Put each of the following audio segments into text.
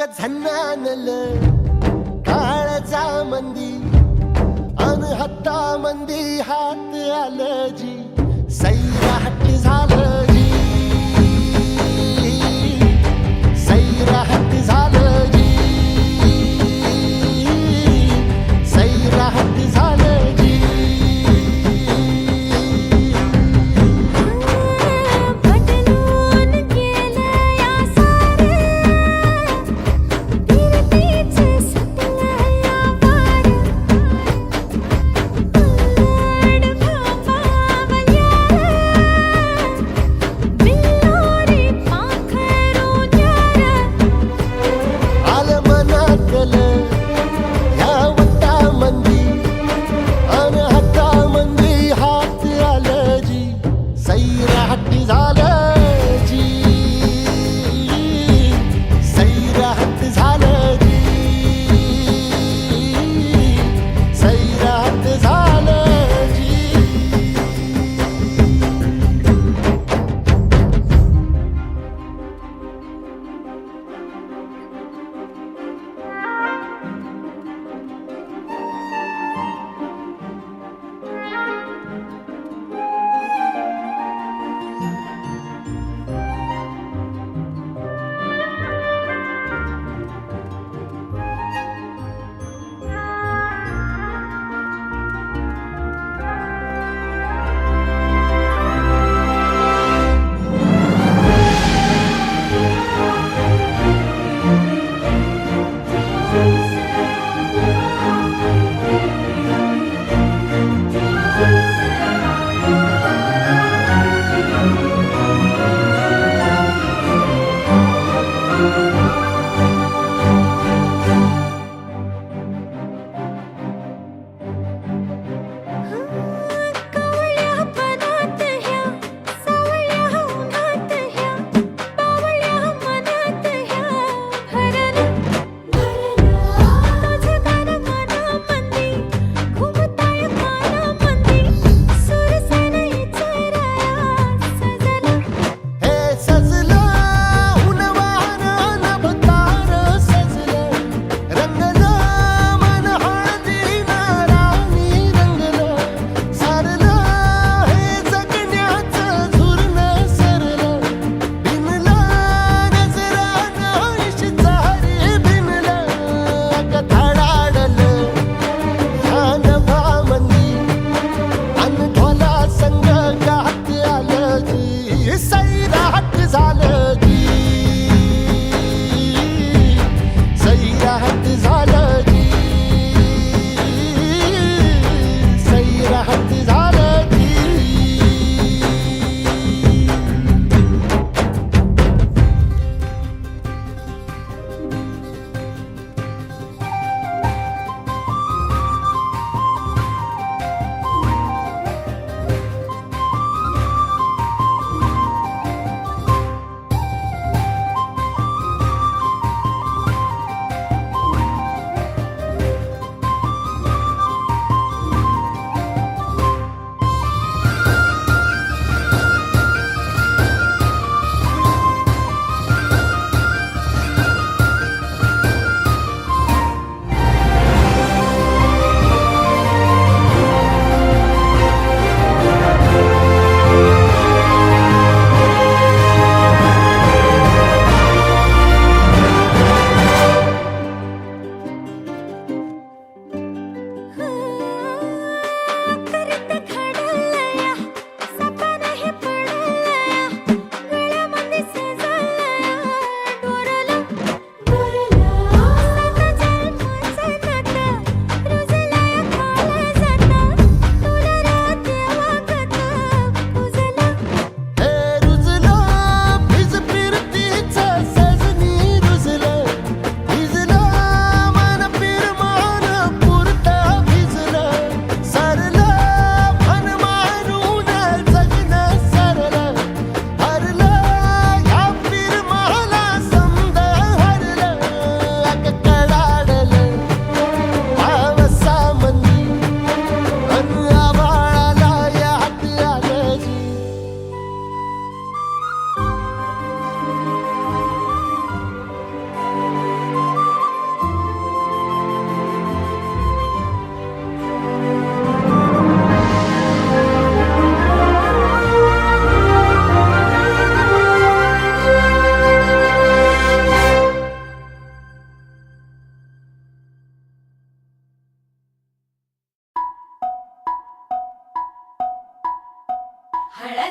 झन्नानल काळजा मंदी अन हत्ता मंदी हात आलं जी सैराट झालं जी सैराट झालं जी सैराट झालं जी बदलून केलं या सारं फिरतीच सुटलं या वार उलट भांबावल्या बिल्लोरी पाखरू न्यार आलं मनातलं ह्या वट्टा मंदी अन हत्ता मंदी हात आलं जी सैराट झालं जी सैराट झालं जी सैराट झालं जी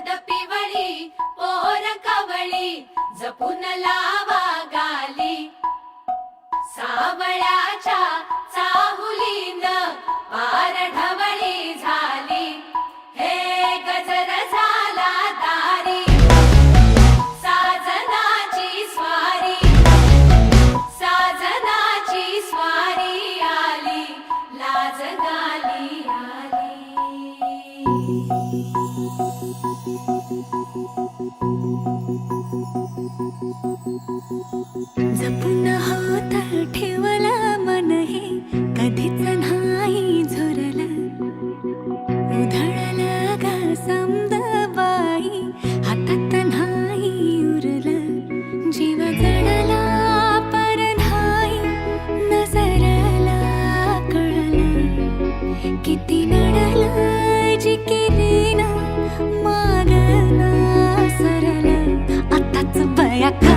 हळद पिवळी पोर कवळी जपून लावा गाली सावळ्याच्या चाहुलीन पार ढवळी झाली हे गजर झाला दारी साजनाची स्वारी आली लाज गाली आली जपून होत ठेवलं मन हे कधीच नाही झुरलं उधळलं ग समद बाई हातात नाही उरलं जीव जडला पर नाही नजरला कळलं किती नडलं जी केली ना मागना सरलं आताच बया का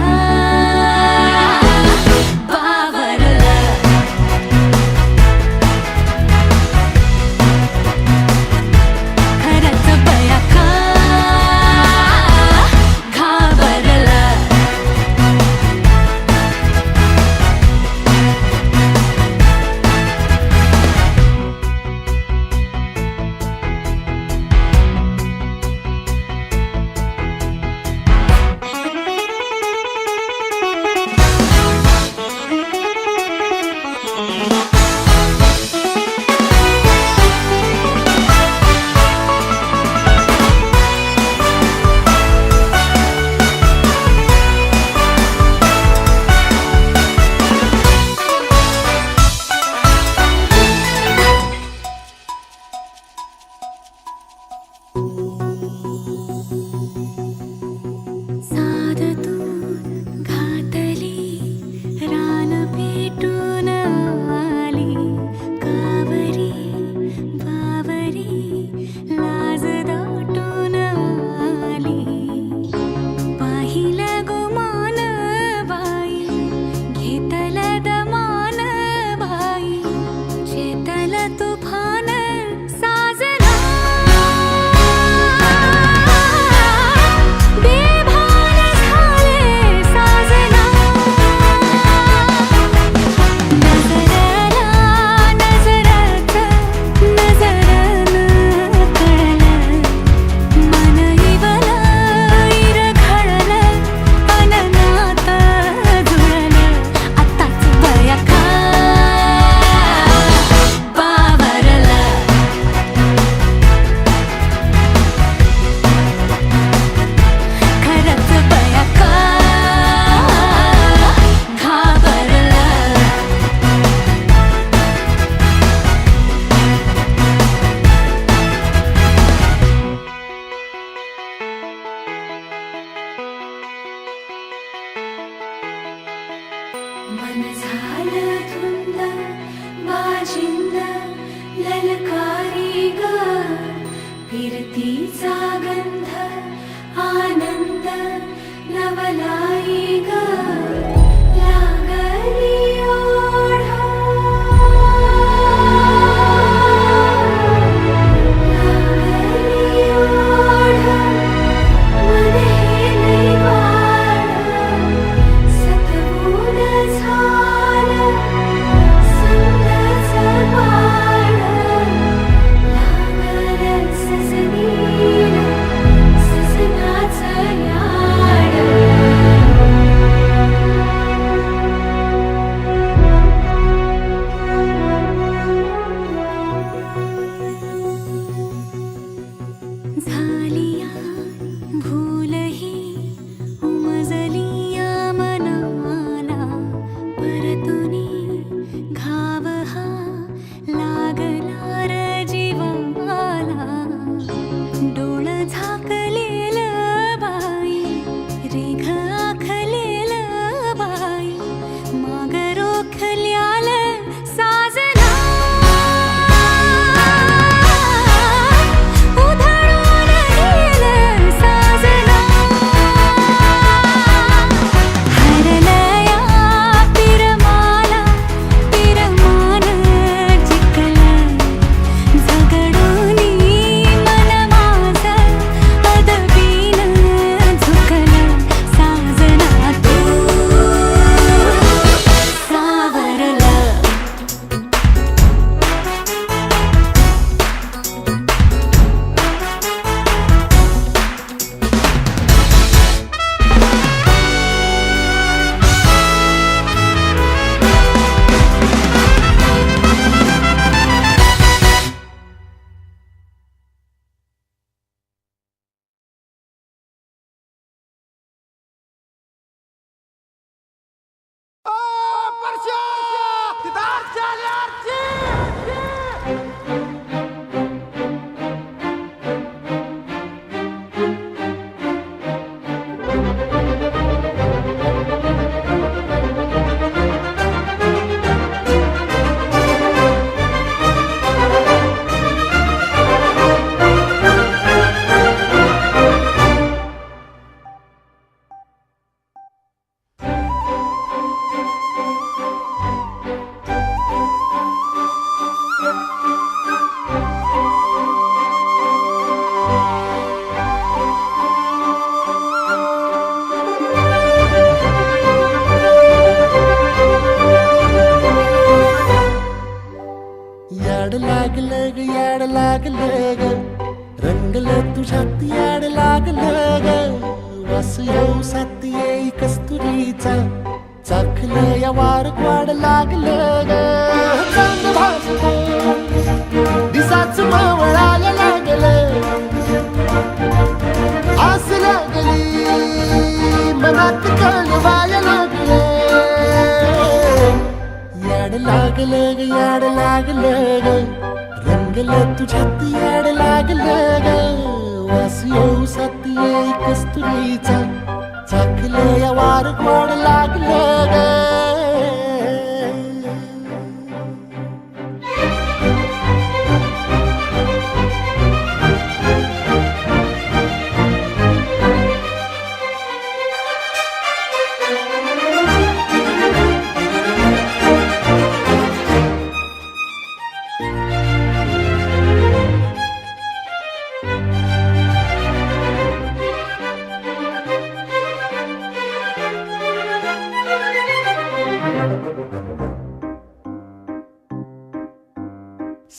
मन झालं धुंद बाजिंद ललकारी ग फिरतीचा गंध आनंद नवलाई ग लागली ओढा लागली ओढा मन हे लई वाढ सतबूड झालं समजाचं पाड लागलं सजनीला सजनाचं याड लागलं ग याड लागलं ग रंगलं तुझ्यात याड लागलं ग वास येऊ साथ येई कस्तुरीचा चाखलं या वार वाड लागलं ग चांद भासलं दिसाच मावळायला लागलं आस लागली मनात कळवायला लागलं याड लागलं ग याड लागलं ग रंगलं तुझ्यात याड लागलं ग वास येऊ साथ येई कस्तुरीचा चाखलं या वार गोड लागलं ग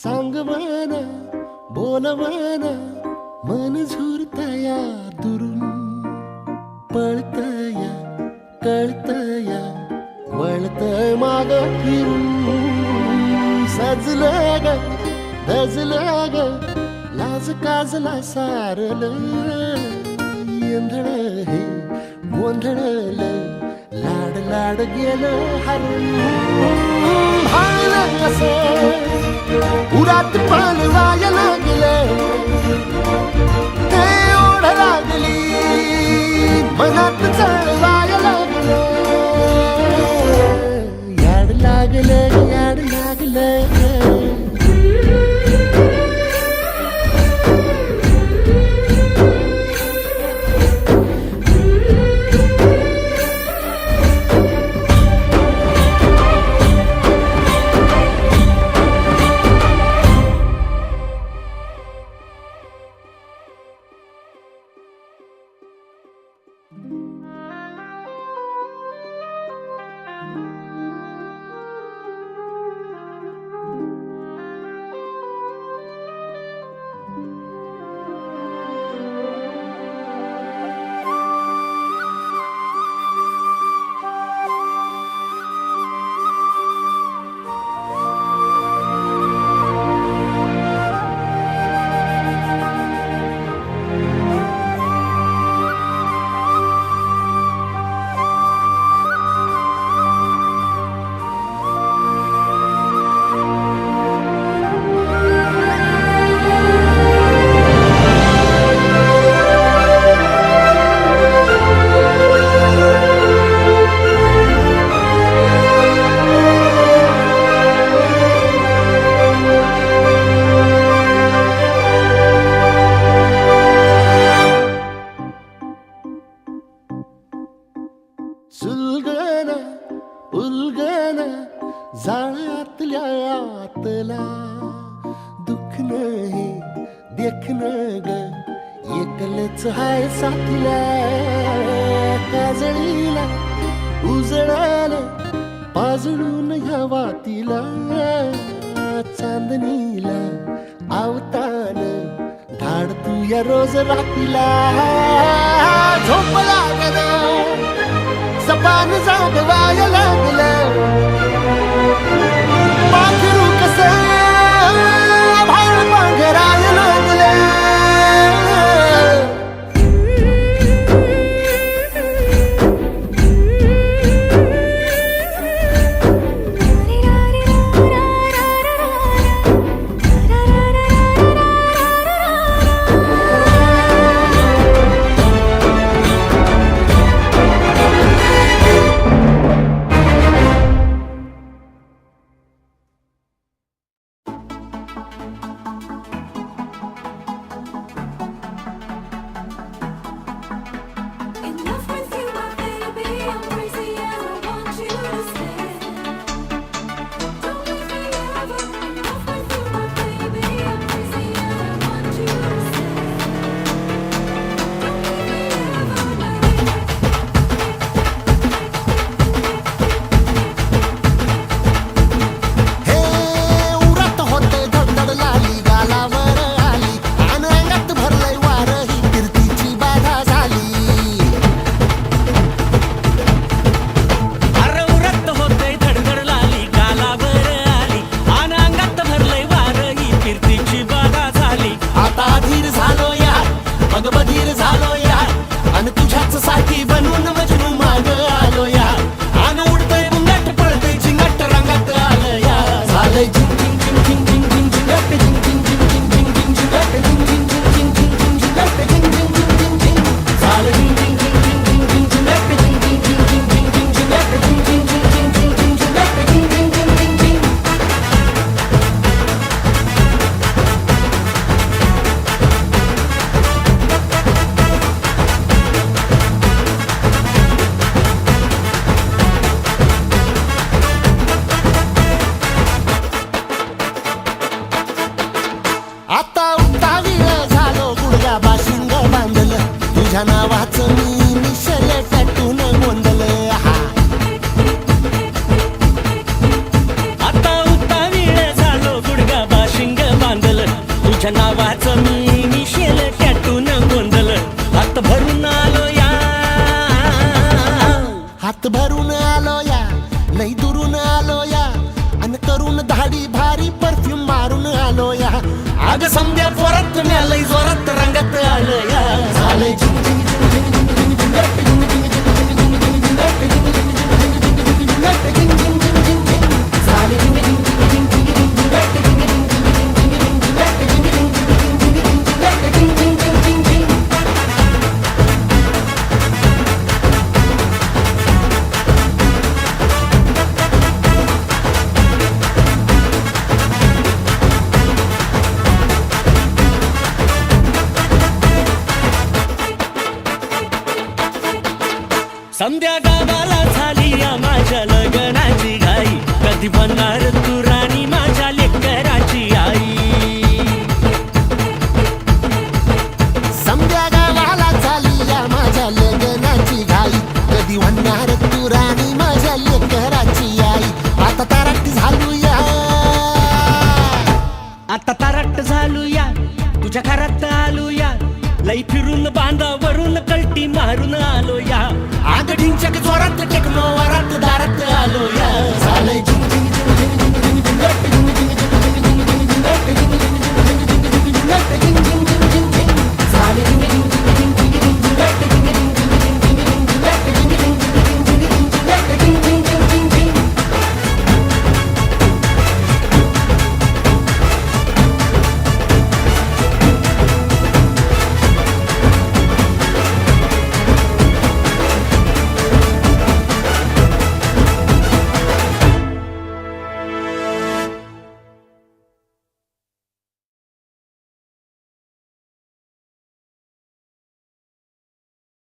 सांगवना बोलवना मन झुरतया दुरून पळतया कळतया वळतय माग फिरून सजलं ग धजलं ग लाज काजला सारलं येंधळ हे गोंधळलं लाड लाड गेलं हरून भाळलं असं उरात पालवाया लागलं ते ओढ लागली मनात चळवाया लागलं याड लागलं याड लागलं सुलगना उलगना जाळ्यातल्या आतला दुःख नाही देखन ग एकलच हाय साथीला काजळीला उजळाला पाजळून ह्या वातीला चांदणीला आवतान धाड तू या रोज रातीला झोप लागना सपान जागवाया लागलं पाखरू कसं भाळ पांघराया लागलं नावाचं मी निशल टॅटून गोंधळ हा आता उतावीळ झालो गुडगा बाशिंग बांधल तुझ्या नावाचं मी निशेल टॅटून गोंधल हात भरून आलो या हात भरून आलो या लई दुरून आलो या अन करून धाडी भारी परफ्यूम मारून आलो या अग समद्या जोरात म्या लई जोरात रंगात आलं या झाले झिंग झिंग झिंग झिंग झिंग झिंग झिंग झिंग झिंग संध्या गावाला झाली या माझ्या लग्नाची घाई कधी बनणार तू राणी माझ्या लेकराची आई समद्या गावाला झाली या माझ्या लग्नाची घाई कधी म्हणणार तू राणी माझ्या लेकराची आई आता ताराटी झालू या आता तारट झालो या तुझ्या घरात आलो या लई फिरून बांधावरून कलटी मारून आलो या आग ढिंचक जोरात टेक्नो